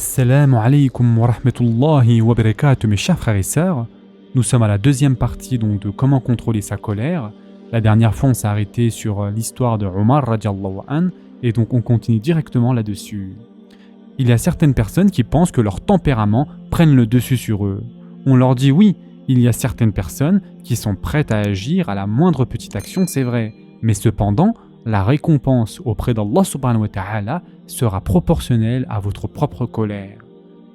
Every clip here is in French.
Assalamu alaikum wa rahmatullahi wa barakatuh, mes chers frères et sœurs. Nous sommes à la deuxième partie donc de comment contrôler sa colère. La dernière fois, on s'est arrêté sur l'histoire de Omar radiallahu an, et donc on continue directement là-dessus. Il y a certaines personnes qui pensent que leur tempérament prenne le dessus sur eux. On leur dit oui, il y a certaines personnes qui sont prêtes à agir à la moindre petite action, c'est vrai, mais cependant, la récompense auprès d'Allah subhanahu wa ta'ala sera proportionnelle à votre propre colère.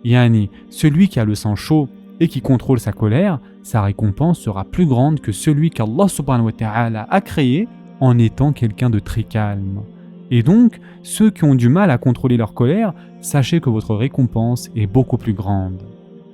Yani, celui qui a le sang chaud et qui contrôle sa colère, sa récompense sera plus grande que celui qu'Allah subhanahu wa ta'ala a créé en étant quelqu'un de très calme. Et donc, ceux qui ont du mal à contrôler leur colère, sachez que votre récompense est beaucoup plus grande.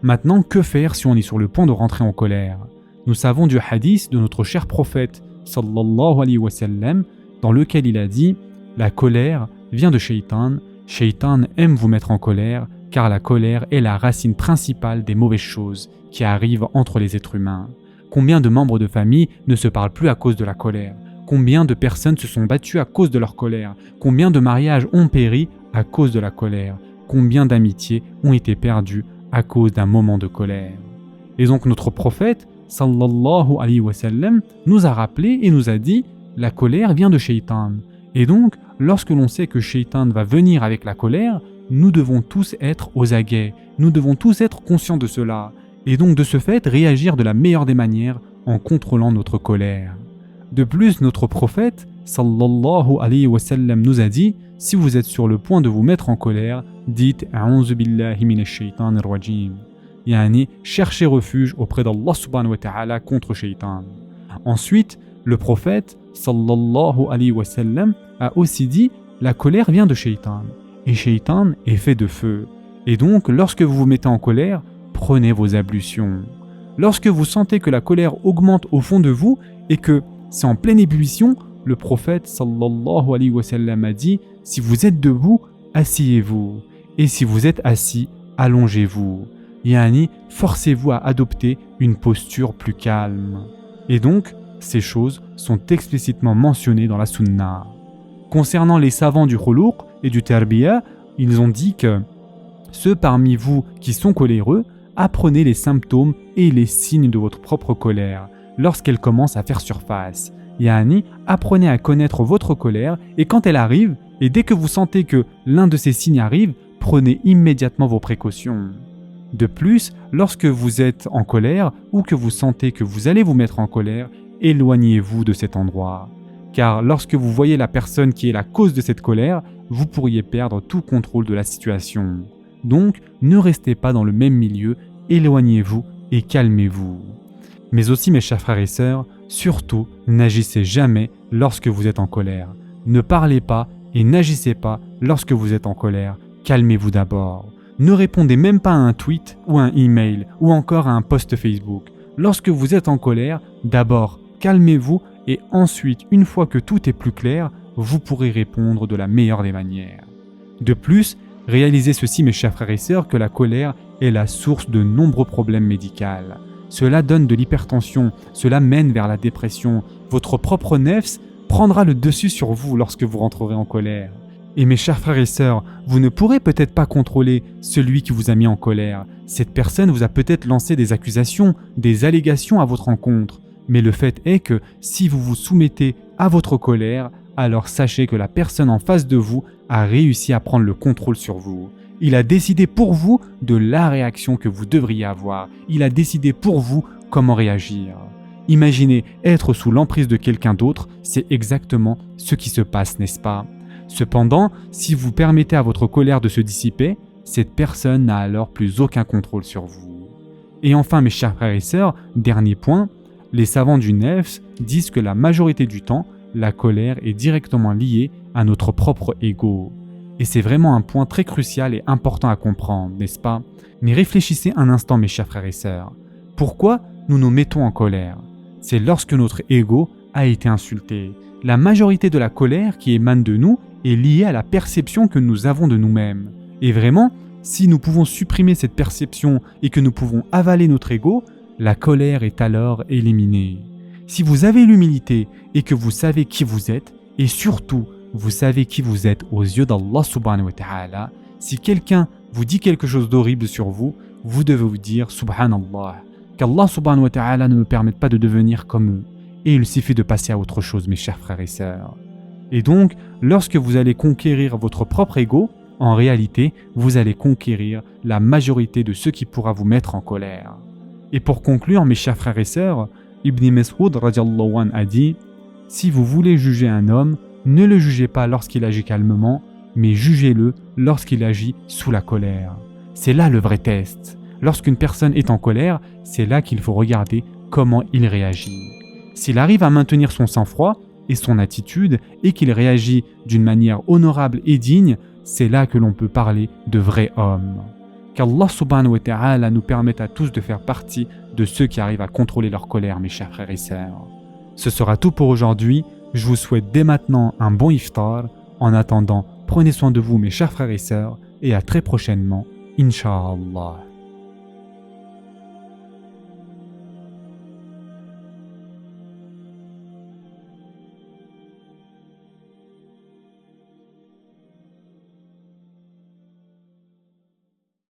Maintenant, que faire si on est sur le point de rentrer en colère? Nous savons du hadith de notre cher prophète sallallahu alayhi wa sallam, dans lequel il a dit « La colère vient de Shaitan. Shaitan aime vous mettre en colère, car la colère est la racine principale des mauvaises choses qui arrivent entre les êtres humains. Combien de membres de famille ne se parlent plus à cause de la colère? Combien de personnes se sont battues à cause de leur colère? Combien de mariages ont péri à cause de la colère? Combien d'amitiés ont été perdues à cause d'un moment de colère ?» Et donc notre prophète, sallallahu alayhi wa sallam, nous a rappelé et nous a dit « La colère vient de Shaitan. » Et donc, lorsque l'on sait que Shaitan va venir avec la colère, nous devons tous être aux aguets, nous devons tous être conscients de cela, et donc de ce fait réagir de la meilleure des manières en contrôlant notre colère. De plus, notre prophète, sallallahu alayhi wa sallam, nous a dit « Si vous êtes sur le point de vous mettre en colère, dites « A'udhu billahi minash shaitanir rajim » Yani, cherchez refuge auprès d'Allah subhanahu wa ta'ala contre Shaitan. Ensuite, le prophète, sallallahu alayhi wa sallam, a aussi dit « La colère vient de Shaitan, et Shaitan est fait de feu. Et donc, lorsque vous vous mettez en colère, prenez vos ablutions. Lorsque vous sentez que la colère augmente au fond de vous et que c'est en pleine ébullition, le prophète, sallallahu alayhi wa sallam, a dit « Si vous êtes debout, asseyez-vous. Et si vous êtes assis, allongez-vous. » Yani, forcez-vous à adopter une posture plus calme. Et donc, ces choses sont explicitement mentionnées dans la sunna. Concernant les savants du khuluq et du tarbiya, ils ont dit que ceux parmi vous qui sont coléreux, apprenez les symptômes et les signes de votre propre colère lorsqu'elle commence à faire surface. Yani, apprenez à connaître votre colère et quand elle arrive, et dès que vous sentez que l'un de ces signes arrive, prenez immédiatement vos précautions. De plus, lorsque vous êtes en colère ou que vous sentez que vous allez vous mettre en colère, éloignez-vous de cet endroit. Car lorsque vous voyez la personne qui est la cause de cette colère, vous pourriez perdre tout contrôle de la situation. Donc, ne restez pas dans le même milieu, éloignez-vous et calmez-vous. Mais aussi, mes chers frères et sœurs, surtout, n'agissez jamais lorsque vous êtes en colère. Ne parlez pas et n'agissez pas lorsque vous êtes en colère. Calmez-vous d'abord. Ne répondez même pas à un tweet ou un email ou encore à un post Facebook. Lorsque vous êtes en colère, d'abord, calmez-vous et ensuite, une fois que tout est plus clair, vous pourrez répondre de la meilleure des manières. De plus, réalisez ceci, mes chers frères et sœurs, que la colère est la source de nombreux problèmes médicaux. Cela donne de l'hypertension, cela mène vers la dépression. Votre propre nefs prendra le dessus sur vous lorsque vous rentrerez en colère. Et mes chers frères et sœurs, vous ne pourrez peut-être pas contrôler celui qui vous a mis en colère. Cette personne vous a peut-être lancé des accusations, des allégations à votre encontre. Mais le fait est que si vous vous soumettez à votre colère, alors sachez que la personne en face de vous a réussi à prendre le contrôle sur vous. Il a décidé pour vous de la réaction que vous devriez avoir. Il a décidé pour vous comment réagir. Imaginez être sous l'emprise de quelqu'un d'autre, c'est exactement ce qui se passe, n'est-ce pas ? Cependant, si vous permettez à votre colère de se dissiper, cette personne n'a alors plus aucun contrôle sur vous. Et enfin, mes chers frères et sœurs, dernier point, les savants du nefs disent que la majorité du temps, la colère est directement liée à notre propre ego. Et c'est vraiment un point très crucial et important à comprendre, n'est-ce pas? Mais réfléchissez un instant, mes chers frères et sœurs. Pourquoi nous nous mettons en colère? C'est lorsque notre ego a été insulté. La majorité de la colère qui émane de nous est liée à la perception que nous avons de nous-mêmes. Et vraiment, si nous pouvons supprimer cette perception et que nous pouvons avaler notre ego, la colère est alors éliminée. Si vous avez l'humilité et que vous savez qui vous êtes, et surtout, vous savez qui vous êtes aux yeux d'Allah subhanahu wa ta'ala, si quelqu'un vous dit quelque chose d'horrible sur vous, vous devez vous dire Subhanallah, qu'Allah subhanahu wa ta'ala ne me permette pas de devenir comme eux. Et il suffit de passer à autre chose, mes chers frères et sœurs. Et donc, lorsque vous allez conquérir votre propre ego, en réalité, vous allez conquérir la majorité de ceux qui pourra vous mettre en colère. Et pour conclure, mes chers frères et sœurs, Ibn Mas'ud radiallahu anhu a dit « Si vous voulez juger un homme, ne le jugez pas lorsqu'il agit calmement, mais jugez-le lorsqu'il agit sous la colère. » C'est là le vrai test. Lorsqu'une personne est en colère, c'est là qu'il faut regarder comment il réagit. S'il arrive à maintenir son sang-froid et son attitude et qu'il réagit d'une manière honorable et digne, c'est là que l'on peut parler de vrai homme. Qu'Allah subhanahu wa ta'ala nous permette à tous de faire partie de ceux qui arrivent à contrôler leur colère, mes chers frères et sœurs. Ce sera tout pour aujourd'hui. Je vous souhaite dès maintenant un bon iftar. En attendant, prenez soin de vous, mes chers frères et sœurs, et à très prochainement, Inch'Allah.